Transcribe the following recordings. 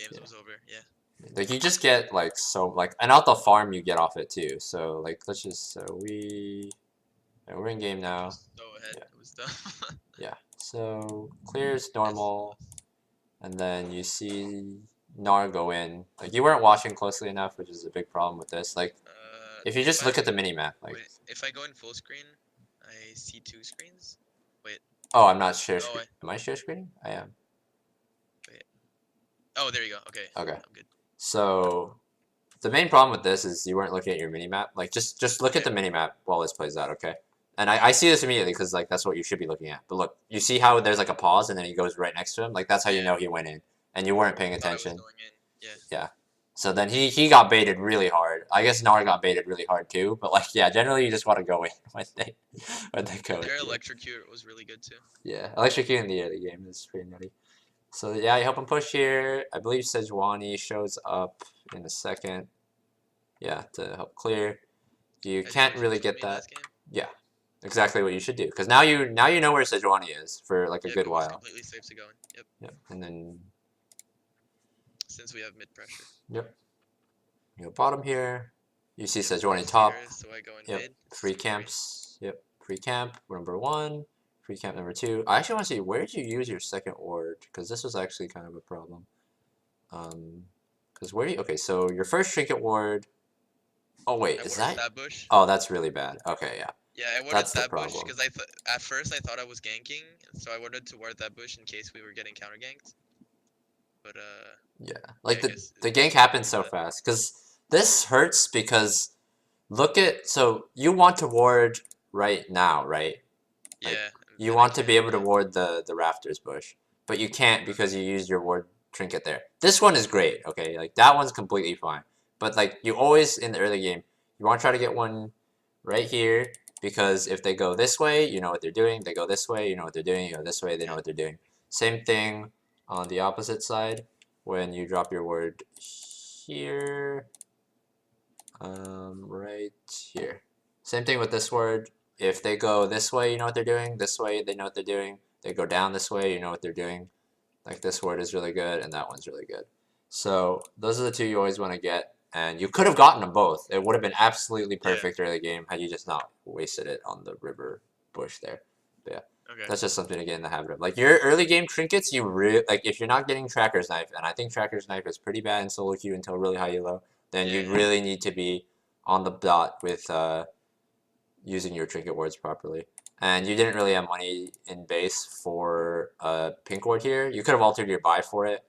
games was over. Yeah. Like you just get like so like and out the farm you get off it too. So like let's just we're in game now. Was so ahead. Yeah. It was dumb. Yeah. So clears normal, and then you see Nar go in. Like you weren't watching closely enough, which is a big problem with this. Like if you just look at the mini map, like wait, if I go in full screen, I see 2 screens. Wait. oh, I'm not share Oh, screen. Am I share screening? I am. Wait. Oh, there you go. Okay. Okay. I'm good. So the main problem with this is you weren't looking at your mini map. Like just look at the mini map while this plays out, okay? And I see this immediately because like that's what you should be looking at. But look, you see how there's like a pause and then he goes right next to him. Like that's how you know he went in, and you weren't paying attention. Yeah. So then he got baited really hard. I guess Nar got baited really hard too. But like yeah, generally you just want to go in when they go. Their electrocute was really good too. Yeah, electrocute in the early game is pretty nutty. So yeah, you help him push here. I believe Sejuani shows up in a second. Yeah, to help clear. You can't really get that. Yeah, exactly what you should do. Because now you know where Sejuani is for like a good while. Completely safe to go in. Yep. Yep, and then since we have mid pressure. Yep. You go bottom here. You see Sejuani top. So I go in yep. mid. Free camps. Yep. Free camp number 1. Free camp number 2. I actually want to see where did you use your second ward, because this was actually kind of a problem. Because where do you, okay, so your first trinket ward. Oh wait, is that? Bush. Oh, that's really bad. Okay, yeah. Yeah, I warded that bush because at first I thought I was ganking, so I wanted to ward that bush in case we were getting counter ganked. But yeah, like the gank happens so fast because this hurts because look at so you want to ward right now, right? Like, yeah. You want to be able to ward the rafters bush, but you can't because you used your ward trinket there. This one is great, okay? Like that one's completely fine. But like you always in the early game, you want to try to get one right here because if they go this way, you know what they're doing. They go this way, you know what they're doing. You go this way, they know what they're doing. Same thing on the opposite side when you drop your ward here, right here. Same thing with this word. If they go this way, you know what they're doing. This way, they know what they're doing. They go down this way, you know what they're doing. Like this word is really good, and that one's really good. So those are the two you always want to get. And you could have gotten them both. It would have been absolutely perfect early game had you just not wasted it on the river bush there. But yeah, that's just something to get in the habit of. Like your early game trinkets, you really like if you're not getting Tracker's Knife, and I think Tracker's Knife is pretty bad in solo queue until really high elo, then you really need to be on the dot with using your trinket wards properly. And you didn't really have money in base for a pink ward here. You could have altered your buy for it.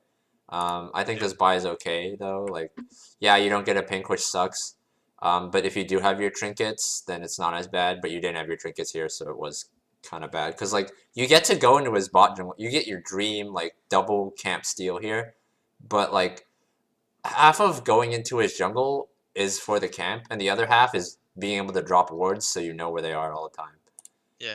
I think this buy is okay though. Like, yeah, you don't get a pink, which sucks. But if you do have your trinkets, then it's not as bad. But you didn't have your trinkets here, so it was kind of bad. Because like you get to go into his bot jungle, you get your dream like double camp steal here, but like half of going into his jungle is for the camp, and the other half is being able to drop wards so you know where they are all the time. Yeah.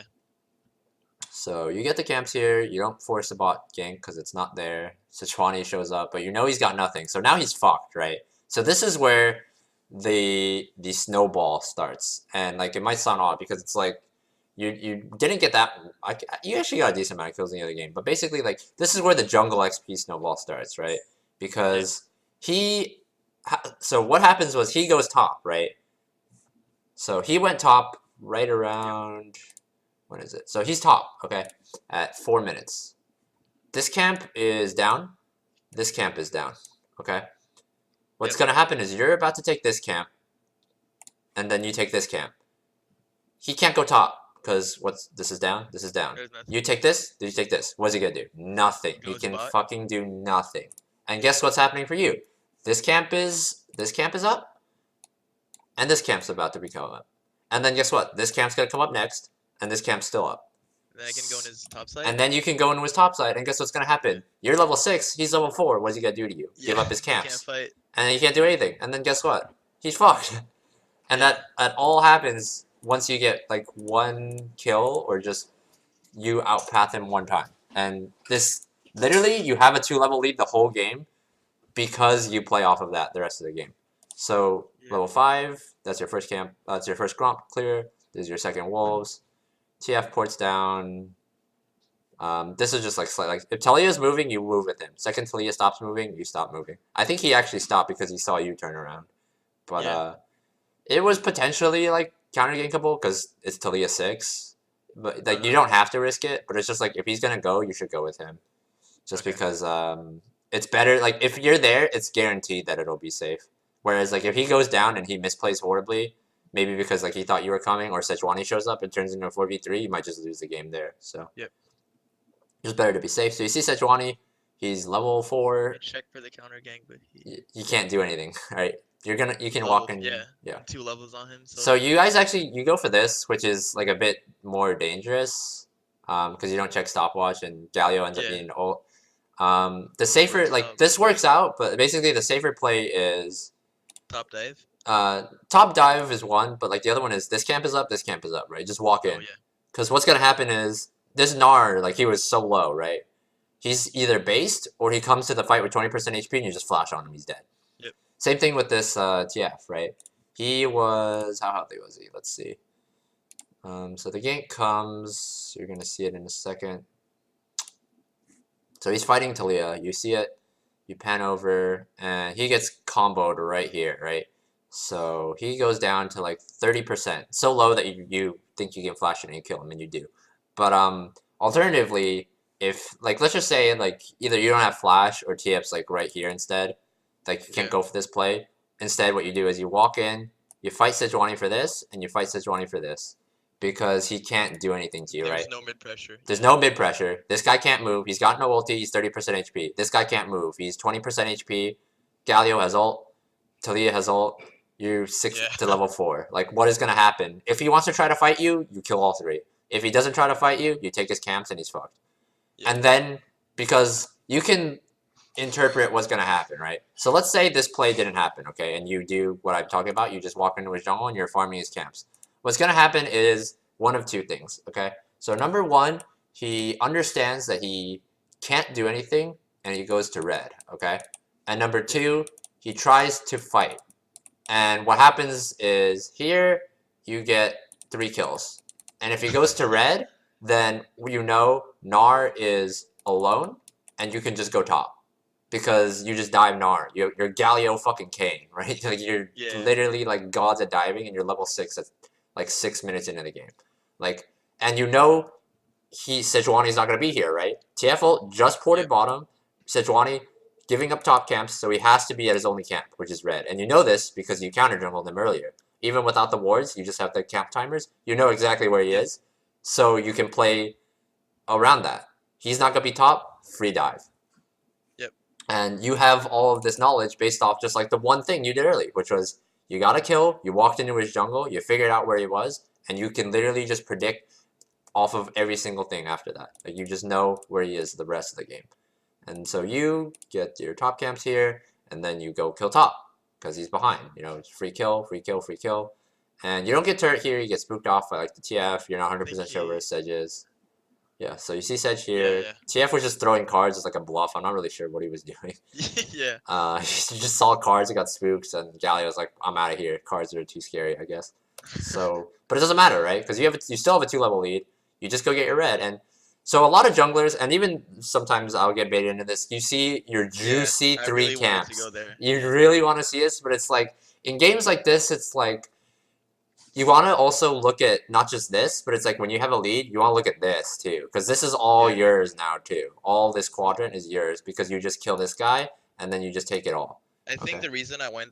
So you get the camps here, you don't force a bot gank because it's not there. Sejuani shows up, but you know he's got nothing. So now he's fucked, right? So this is where the snowball starts. And like it might sound odd because it's like you didn't get that you actually got a decent amount of kills in the other game. But basically like this is where the jungle XP snowball starts, right? Because so what happens was he goes top, right? So he went top right around, what is it? So he's top, okay, at 4 minutes. This camp is down. This camp is down, okay? What's going to happen is you're about to take this camp, and then you take this camp. He can't go top, because this is down, this is down. You take this, you take this. What's he going to do? Nothing. He can fucking do nothing. And guess what's happening for you? This camp is up, and this camp's about to become up. And then guess what? This camp's gonna come up next, and this camp's still up. Then I can go in his top side. And then you can go into his top side, and guess what's gonna happen? You're level 6, he's level 4. What's he gonna do to you? Give up his camps. Can't fight. And then he can't do anything. And then guess what? He's fucked. And that all happens once you get like 1 kill or just you outpath him 1 time. And this literally you have a 2-level lead the whole game because you play off of that the rest of the game. So level 5, that's your first camp. That's your first Gromp clear. This is your second Wolves. TF ports down. This is just like slight, like if Talia is moving, you move with him. Second Talia stops moving, you stop moving. I think he actually stopped because he saw you turn around. But it was potentially like counter gankable because it's Talia 6. But like you don't have to risk it, but it's just like if he's gonna go, you should go with him. Just because it's better, like if you're there, it's guaranteed that it'll be safe. Whereas like if he goes down and he misplays horribly, maybe because like he thought you were coming or Sejuani shows up and turns into a 4v3, you might just lose the game there. So it's better to be safe. So you see Sejuani, he's level 4. Check for the counter gank, but you can't do anything, right? You can walk in. Yeah. 2 levels on him. So you guys actually you go for this, which is like a bit more dangerous, because you don't check stopwatch and Galio ends up being ult. The safer like this works out, but basically the safer play is top dive. Top dive is one, but like the other one is this camp is up, right? Just walk in. Because what's gonna happen is this Gnar, like he was so low, right? He's either based or he comes to the fight with 20% HP and you just flash on him, he's dead. Same thing with this TF, right? He was how healthy was he? Let's see. So the gank comes, you're gonna see it in a second. So he's fighting Talia, you see it, you pan over, and he gets comboed right here, right? So he goes down to like 30%, so low that you think you can flash it and you kill him, and you do. But alternatively, if like let's just say like either you don't have flash or TF's like right here instead, like you can't go for this play. Instead, what you do is you walk in, you fight Sejuani for this, and you fight Sejuani for this. Because he can't do anything to you, right? There's no mid pressure. There's no mid pressure. This guy can't move. He's got no ulti. He's 30% HP. This guy can't move. He's 20% HP. Galio has ult. Talia has ult. You're 6 to level 4. Like, what is going to happen? If he wants to try to fight you, you kill all 3. If he doesn't try to fight you, you take his camps and he's fucked. And then, because you can interpret what's going to happen, right? So let's say this play didn't happen, okay? And you do what I'm talking about. You just walk into his jungle and you're farming his camps. What's going to happen is one of two things, okay? So number one, he understands that he can't do anything, and he goes to red, okay? And number two, he tries to fight. And what happens is here, you get 3 kills. And if he goes to red, then you know Gnar is alone, and you can just go top. Because you just dive Gnar. You're Galio fucking Kane, right? Like you're literally like gods at diving, and you're level 6 at like 6 minutes into the game. Like, and you know Sejuani's not gonna be here, right? TF ult just ported bottom. Sejuani giving up top camps, so he has to be at his only camp, which is red. And you know this because you counter jungled him earlier. Even without the wards, you just have the camp timers. You know exactly where he is, so you can play around that. He's not gonna be top, free dive. And you have all of this knowledge based off just like the one thing you did early, which was you got a kill, you walked into his jungle, you figured out where he was, and you can literally just predict off of every single thing after that. Like you just know where he is the rest of the game. And so you get your top camps here, and then you go kill top, because he's behind. You know, it's free kill, free kill, free kill. And you don't get turret here, you get spooked off by like the TF, you're not 100% sure where Sedge is. Yeah, so you see Sedge here. TF was just throwing cards as like a bluff. I'm not really sure what he was doing. He just saw cards and got spooked, and Galio was like, I'm out of here. Cards are too scary, I guess. So, but it doesn't matter, right? Because you still have a 2-level lead. You just go get your red. And so a lot of junglers, and even sometimes I'll get baited into this, you see your juicy 3 camps. You really want to see this, but it's like, in games like this, it's like, you want to also look at not just this, but it's like when you have a lead, you want to look at this too. Because this is all yours now too. All this quadrant is yours because you just kill this guy and then you just take it all. I think the reason I went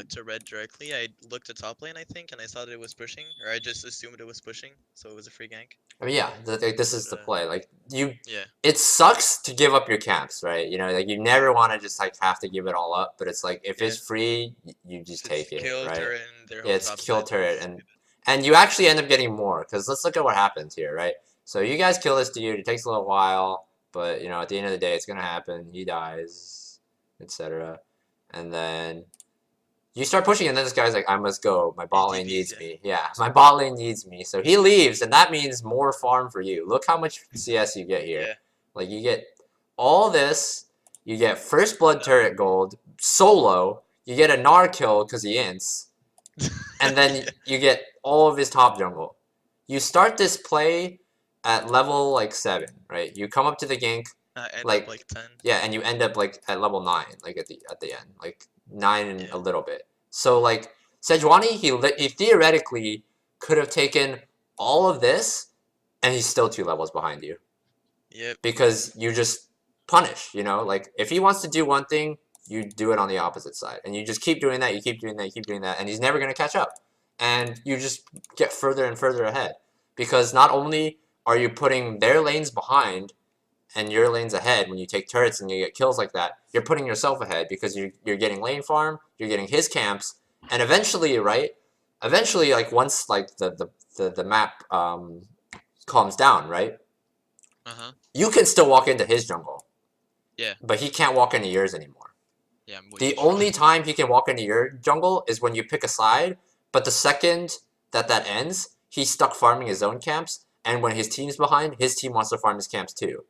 to red directly, I looked at top lane, I think, and I saw that it was pushing. Or I just assumed it was pushing, so it was a free gank. I mean, yeah, this is the play. Like, it sucks to give up your camps, right? You know, like, you never want to just, like, have to give it all up. But it's like, if it's free, you just take it, right? It's kill turret. And you actually end up getting more. Because let's look at what happens here, right? So you guys kill this dude. It takes a little while. But, you know, at the end of the day, it's going to happen. He dies, etc. And then you start pushing, and then this guy's like, I must go. My bot lane needs me. Yeah, my bot lane needs me. So he leaves, and that means more farm for you. Look how much CS you get here. Like, you get all this. You get first blood turret gold, solo. You get a Gnar kill because he ints. And then you get all of his top jungle. You start this play at level like 7, right? You come up to the gank, End like up like 10. yeah, and you end up like at level 9, like at the end, like 9 and Yeah. a little bit. So like Sejuani, he theoretically could have taken all of this, and he's still 2 levels behind you. Yep. Because you just punish, you know, like if he wants to do one thing, you do it on the opposite side, and you just keep doing that, you keep doing that, you keep doing that, and he's never gonna catch up, and you just get further and further ahead, because not only are you putting their lanes behind and your lanes ahead when you take turrets and you get kills like that, you're putting yourself ahead because you're getting lane farm, you're getting his camps, and eventually, right? Eventually, like once like the map calms down, right? You can still walk into his jungle. Yeah. But he can't walk into yours anymore. Yeah. The only time he can walk into your jungle is when you pick a side, but the second that ends, he's stuck farming his own camps, and when his team's behind, his team wants to farm his camps too.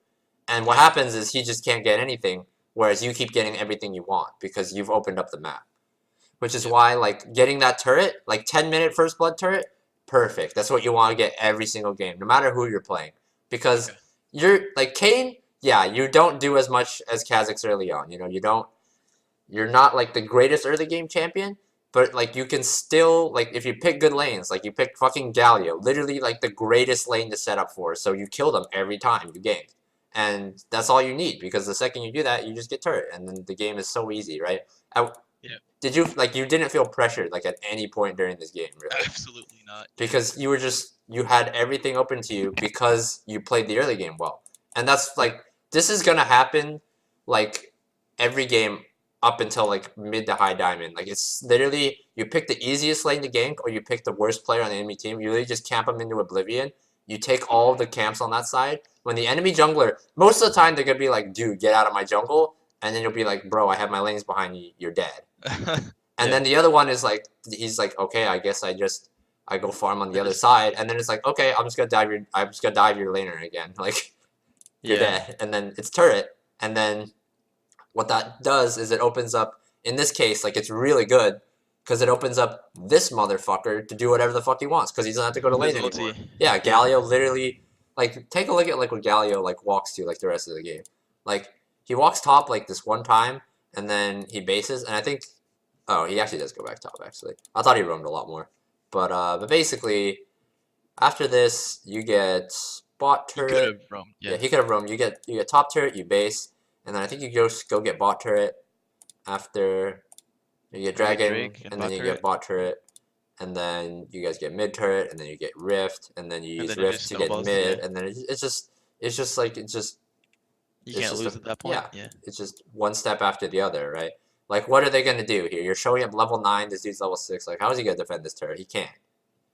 And what happens is he just can't get anything, whereas you keep getting everything you want because you've opened up the map. Which is why, like, getting that turret, like 10-minute first blood turret, perfect. That's what you want to get every single game, no matter who you're playing. Because you're, like, Kayn, yeah, you don't do as much as Kha'Zix early on. You know, you're not, like, the greatest early game champion, but, like, you can still, like, if you pick good lanes, like, you pick fucking Galio, literally, like, the greatest lane to set up for, so you kill them every time you gank. And that's all you need, because the second you do that, you just get turret, and then the game is so easy, right? Did you, like, you didn't feel pressured, like, at any point during this game, really? Absolutely not. Because you were just, you had everything open to you because you played the early game well. And that's, like, this is gonna happen, like, every game up until, like, mid to high diamond. Like, it's literally, you pick the easiest lane to gank, or you pick the worst player on the enemy team. You literally just camp them into oblivion. You take all the camps on that side. When the enemy jungler, most of the time, they're gonna be like, dude, get out of my jungle. And then you'll be like, bro, I have my lanes behind you. You're dead. And then the other one is like, he's like, okay, I guess I go farm on the other side, and then it's like, okay, I'm just gonna dive your laner again, like, you're dead, and then it's turret, and then what that does is it opens up, in this case, like, it's really good, because it opens up this motherfucker to do whatever the fuck he wants, because he doesn't have to go to lane anymore. Yeah, Galio literally, like, take a look at, like, what Galio, like, walks to, like, the rest of the game. Like, he walks top, like, this one time, and then he bases, and I think, oh, he actually does go back top, actually. I thought he roamed a lot more. But basically, after this, you get bot turret. He could have roamed. Yeah, he could have roamed. You get top turret, you base, and then I think you go get bot turret after you get dragon, and then you get bot turret, and then you guys get mid turret, and then you get rift, and then you use rift to get mid, and then it's just you can't lose at that point. Yeah, it's just one step after the other, right? Like, what are they gonna do here? You're showing up level 9. This dude's level 6. Like, how is he gonna defend this turret? He can't.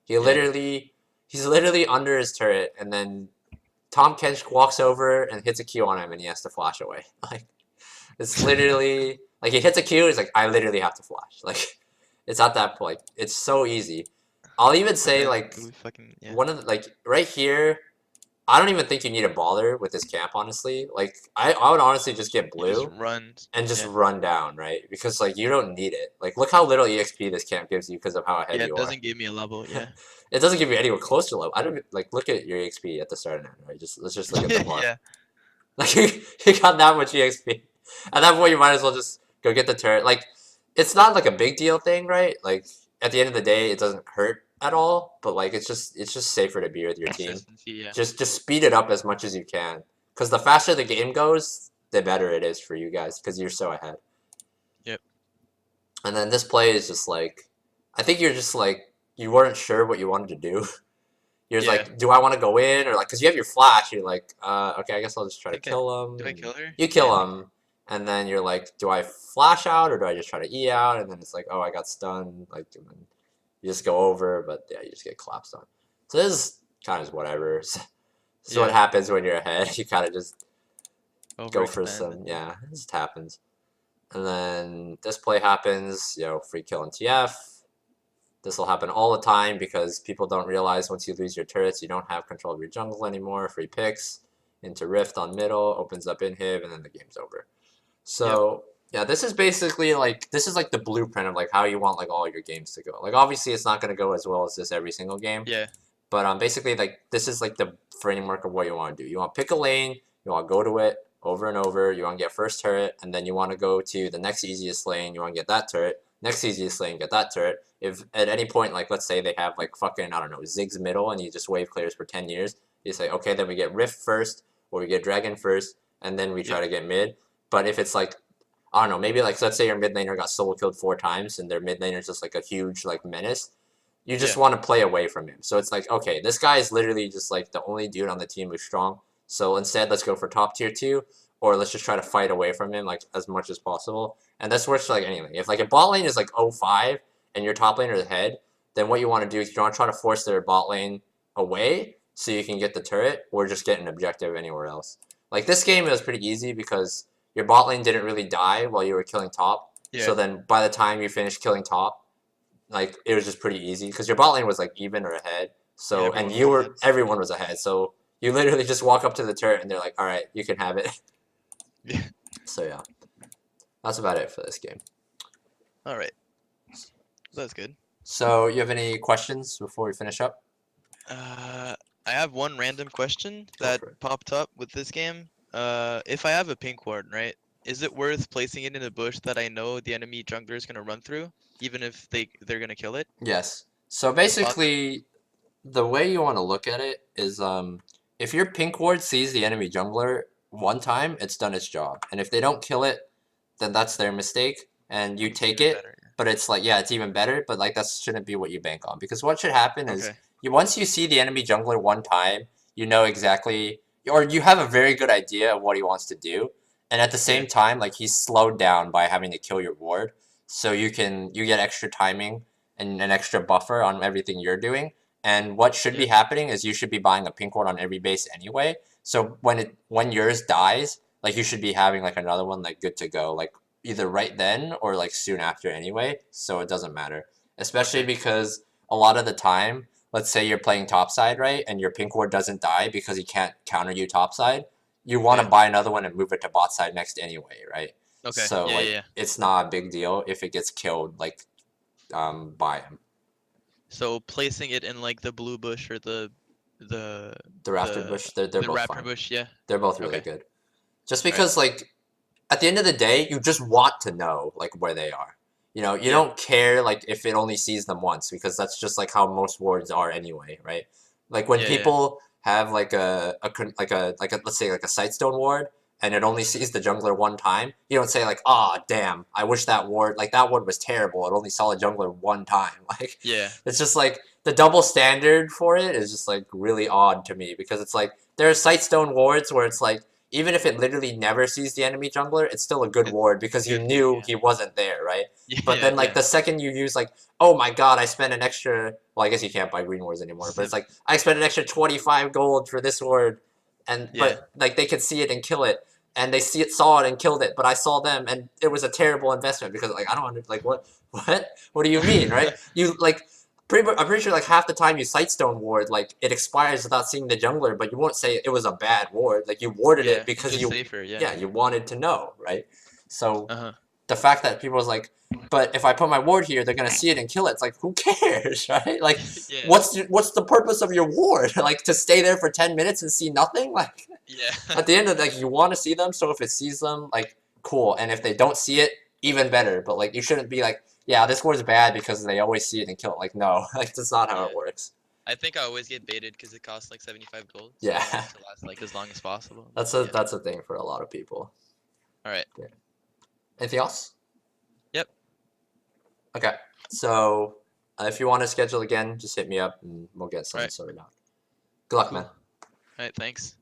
He's literally under his turret, and then Tom Kench walks over and hits a Q on him, and he has to flash away. Like, it's literally like he hits a Q. He's like, I literally have to flash. Like, it's at that point. It's so easy. I'll even say like one of the, like right here. I don't even think you need a baller with this camp, honestly. Like, I would honestly just get blue and just run down, right? Because, like, you don't need it. Like, look how little EXP this camp gives you because of how ahead you are. Yeah, it doesn't give me a level, yeah. It doesn't give you anywhere close to level. I don't, like, look at your EXP at the start and end, right? Let's just look at the bar. Yeah. Like, you got that much EXP. At that point, you might as well just go get the turret. Like, it's not, like, a big deal thing, right? Like, at the end of the day, it doesn't hurt at all, but like it's just safer to be with your team. Yeah. Just speed it up as much as you can, because the faster the game goes, the better it is for you guys, because you're so ahead. Yep. And then this play is just like, I think you're just like, you weren't sure what you wanted to do. You're just like, do I want to go in, or like, because you have your flash, you're like, okay, I guess I'll just try to kill him. Do I kill her? You kill him, and then you're like, do I flash out or do I just try to E out? And then it's like, oh, I got stunned, like. And then, you just go over, but yeah, you just get collapsed on. So this is kind of whatever. This is what happens when you're ahead. You kind of just go for some, it just happens. And then this play happens, free kill on TF. This will happen all the time because people don't realize once you lose your turrets, you don't have control of your jungle anymore. Free picks into Rift on middle, opens up inhib, and then the game's over. So... Yeah, this is basically like, this is like the blueprint of like how you want like all your games to go. Like obviously it's not going to go as well as this every single game. Yeah. But basically, like, this is like the framework of what you want to do. You want to pick a lane, you want to go to it over and over, you want to get first turret, and then you want to go to the next easiest lane, you want to get that turret, next easiest lane, get that turret. If at any point, like, let's say they have, like, fucking, I don't know, Ziggs middle, and you just wave clears for 10 years, you say, okay, then we get Rift first, or we get Dragon first, and then we try to get mid. But if it's like, I don't know, maybe like, let's say your mid laner got solo killed 4 times, and their mid laner is just like a huge, like, menace, you just want to play away from him. So it's like, okay, this guy is literally just like the only dude on the team who's strong. So instead, let's go for top tier 2, or let's just try to fight away from him like as much as possible. And this works for like anything. If like a bot lane is like 0-5 and your top laner is ahead, then what you want to do is you want to try to force their bot lane away so you can get the turret, or just get an objective anywhere else. Like this game, it was pretty easy because your bot lane didn't really die while you were killing top. So then by the time you finished killing top, like, it was just pretty easy because your bot lane was like even or ahead. So and everyone was ahead. So you literally just walk up to the turret and they're like, all right, you can have it. Yeah. So yeah, that's about it for this game. All right. That's good. So you have any questions before we finish up? I have one random question that popped up with this game. If I have a pink ward, right? Is it worth placing it in a bush that I know the enemy jungler is gonna run through, even if they're gonna kill it? Yes. So basically, the way you want to look at it is, if your pink ward sees the enemy jungler one time, it's done its job, and if they don't kill it, then that's their mistake, and you take it. Better. But it's like, yeah, it's even better, but like that shouldn't be what you bank on, because what should happen is Okay. once you see the enemy jungler one time, you know exactly, or you have a very good idea of what he wants to do. And at the same time, like, he's slowed down by having to kill your ward, so you get extra timing and an extra buffer on everything you're doing. And what should be happening is you should be buying a pink ward on every base anyway. So when yours dies, like, you should be having like another one like good to go, like either right then or like soon after anyway. So it doesn't matter, especially because a lot of the time, let's say you're playing topside, right, and your pink ward doesn't die because he can't counter you topside. You want to buy another one and move it to bot side next anyway, right? Okay. So it's not a big deal if it gets killed like by him. So placing it in like the blue bush or the Rafter bush, they're both raptor fine. bush, They're both really good. Just because like at the end of the day, you just want to know like where they are. You know, you don't care like if it only sees them once, because that's just like how most wards are anyway, right? Like when people have like a let's say like a sightstone ward, and it only sees the jungler one time, you don't say like, ah, oh, damn, I wish that ward was terrible, it only saw a jungler one time. Like, it's just like the double standard for it is just like really odd to me, because it's like there are sightstone wards where it's like, even if it literally never sees the enemy jungler, it's still a good ward because you knew he wasn't there, right? But then like the second you use like, oh my god, I spent an extra, well, I guess you can't buy green wards anymore, but it's like, I spent an extra 25 gold for this ward, and but like they could see it and kill it, and they saw it and killed it, but I saw them and it was a terrible investment, because like I don't understand, like what do you mean, right? You like I'm pretty sure like half the time you sightstone ward, like it expires without seeing the jungler, but you won't say it was a bad ward. Like you warded it because you you wanted to know, right? So the fact that people was like, but if I put my ward here, they're gonna see it and kill it. It's like, who cares, right? Like, what's the purpose of your ward? Like to stay there for 10 minutes and see nothing? Like, at the end of like you want to see them, so if it sees them, like cool, and if they don't see it, even better. But like you shouldn't be like, yeah, this ward's bad because they always see it and kill it. Like, no, like that's not how it works. I think I always get baited because it costs like 75 gold. So Yeah. I want it to last like as long as possible. That's a thing for a lot of people. All right. Yeah. Anything else? Yep. Okay. So if you want to schedule again, just hit me up and we'll get something sorted out. Good luck, man. All right. Thanks.